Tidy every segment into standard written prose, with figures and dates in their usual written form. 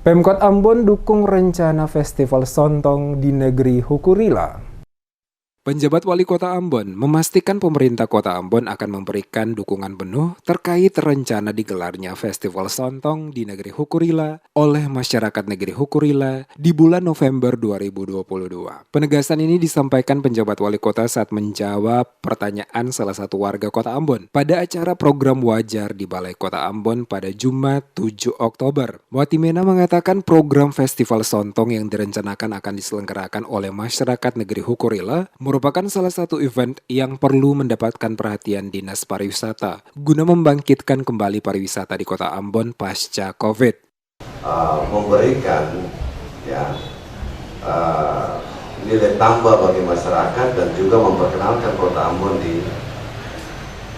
Pemkot Ambon dukung rencana Festival Sontong di negeri Hukurila. Penjabat Wali Kota Ambon memastikan pemerintah Kota Ambon akan memberikan dukungan penuh terkait rencana digelarnya Festival Sontong di negeri Hukurila oleh masyarakat negeri Hukurila di bulan November 2022. Penegasan ini disampaikan penjabat Wali Kota saat menjawab pertanyaan salah satu warga Kota Ambon pada acara program wajar di Balai Kota Ambon pada Jumat 7 Oktober. Watimena mengatakan program Festival Sontong yang direncanakan akan diselenggarakan oleh masyarakat negeri Hukurila merupakan salah satu event yang perlu mendapatkan perhatian Dinas Pariwisata guna membangkitkan kembali pariwisata di Kota Ambon pasca COVID. Memberikan nilai tambah bagi masyarakat dan juga memperkenalkan Kota Ambon di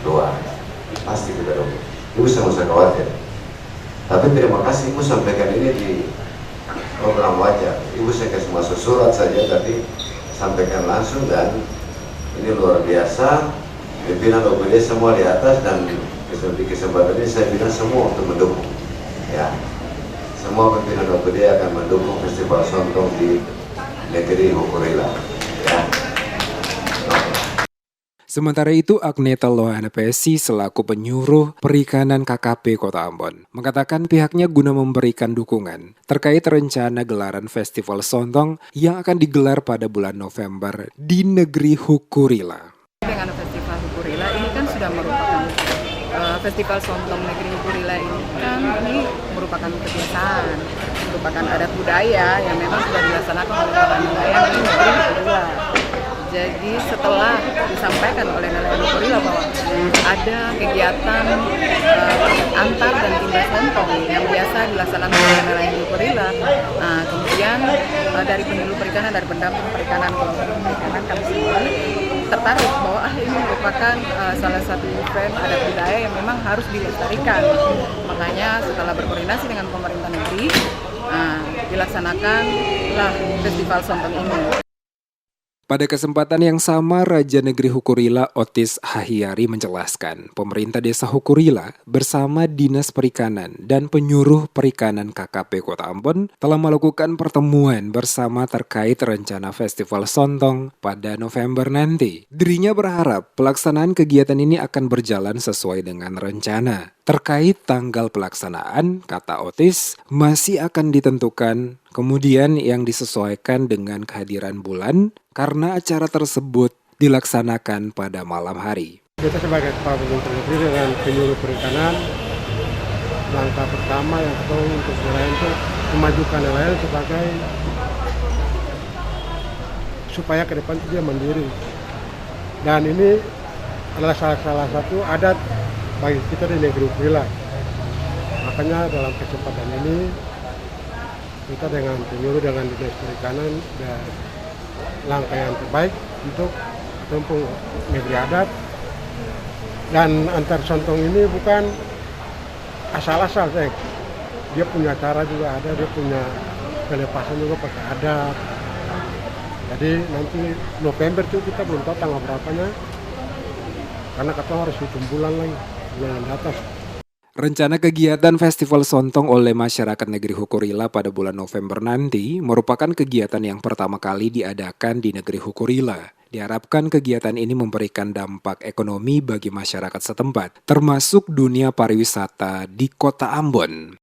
luar. Pasti kita dong. Ibu sangat usah khawatir. Tapi terima kasih Ibu sampaikan ini di program wajar. Ibu saya kasih masuk surat saja tapi sampaikan langsung, dan ini luar biasa. Pimpinan OPD semua di atas, dan di kesempatan ini saya bilang semua untuk mendukung. Ya, semua pimpinan OPD akan mendukung Festival Sontong di negeri Hukurila. Ya. Sementara itu, Agneta Lohana Pesi selaku penyuluh perikanan KKP Kota Ambon mengatakan pihaknya guna memberikan dukungan terkait rencana gelaran Festival Sontong yang akan digelar pada bulan November di negeri Hukurila. Dengan Festival Hukurila ini kan sudah merupakan Festival Sontong negeri Hukurila ini merupakan kebiasaan, merupakan adat budaya yang memang sudah dilaksanakan oleh para nelayan di negeri Hukurila. Jadi setelah disampaikan oleh nelayan Hukurila bahwa ada kegiatan antar dan timba Sontong yang biasa dilaksanakan oleh nelayan Hukurila, kemudian dari penyuluh perikanan, dari pendamping perikanan, perikanan kami semua tertarik bahwa ini merupakan salah satu event adat budaya yang memang harus dilestarikan. Makanya setelah berkoordinasi dengan pemerintah negeri, dilaksanakanlah Festival Sontong ini. Pada kesempatan yang sama, Raja Negeri Hukurila Otis Hahiari menjelaskan pemerintah desa Hukurila bersama Dinas Perikanan dan penyuluh perikanan KKP Kota Ambon telah melakukan pertemuan bersama terkait rencana Festival Sontong pada November nanti. Dirinya berharap pelaksanaan kegiatan ini akan berjalan sesuai dengan rencana. Terkait tanggal pelaksanaan, kata Otis, masih akan ditentukan, kemudian yang disesuaikan dengan kehadiran bulan karena acara tersebut dilaksanakan pada malam hari. Kita sebagai kepala pemerintah negeri dengan penyuluh perikanan, langkah pertama yang perlu untuk nelayan itu memajukan nelayan sebagai supaya ke depan dia mandiri. Dan ini adalah salah satu adat bagi kita di negeri Hukurila. Makanya dalam kesempatan ini kita dengan penyuluh dengan Dinas Perikanan dan langkah yang terbaik untuk tempuh negeri adat. Dan antar Sontong ini bukan asal-asal, dia punya cara juga ada, dia punya pelepasan juga pakai adat. Jadi nanti November itu kita belum tahu tanggal berapanya, karena kita harus hitung bulan lagi, bulan yang atas. Rencana kegiatan Festival Sontong oleh masyarakat negeri Hukurila pada bulan November nanti merupakan kegiatan yang pertama kali diadakan di negeri Hukurila. Diharapkan kegiatan ini memberikan dampak ekonomi bagi masyarakat setempat, termasuk dunia pariwisata di Kota Ambon.